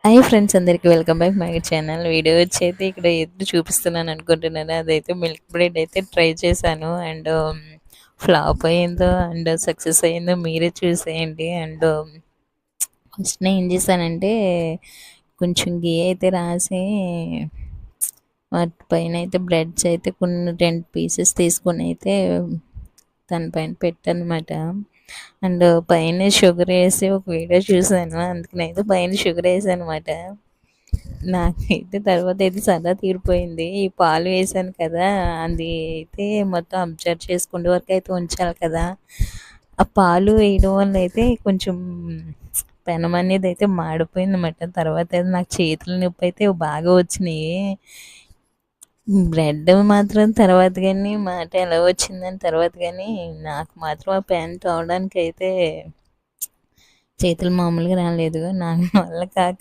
Hi friends, అందరికి welcome back my channel. Video వచ్చైతే ఇక్కడ ఎదురు చూపిస్తున్నాను అనుకుంటున్నాను. అదైతే మిల్క్ బ్రెడ్ అయితే ట్రై చేశాను అండ్ ఫ్లాప్ అయిందో అండ్ సక్సెస్ అయిందో మీరే చూసేయండి. అండ్ ఫస్ట్ నేను ఏం చేశానంటే కొంచెం గీ అయితే రాసి వాటి పైన అయితే బ్రెడ్స్ అయితే కొన్ని 10 పీసెస్ తీసుకొని అయితే దానిపైన పెట్టానమాట. అండ్ పైన షుగర్ వేసి ఒక వీడియో చూసాను, అందుకనైతే పైన షుగర్ వేసాను అనమాట. నాకైతే తర్వాత అయితే సరదా తీరిపోయింది. ఈ పాలు వేసాను కదా, అది అయితే మొత్తం అబ్జర్వ్ చేసుకునే వరకు అయితే ఉంచాలి కదా. ఆ పాలు వేయడం వల్ల అయితే కొంచెం పెనం అనేది అయితే మాడిపోయింది అనమాట. తర్వాత అయితే నాకు చేతుల నొప్పి అయితే బాగా వచ్చినాయి. బ్రెడ్ మాత్రం తర్వాత కానీ మాట ఎలా వచ్చిందని తర్వాత కానీ నాకు మాత్రం ఆ ప్యాన్ తోమడానికి అయితే చేతులు మామూలుగా రాలేదు. నా వల్ల కాక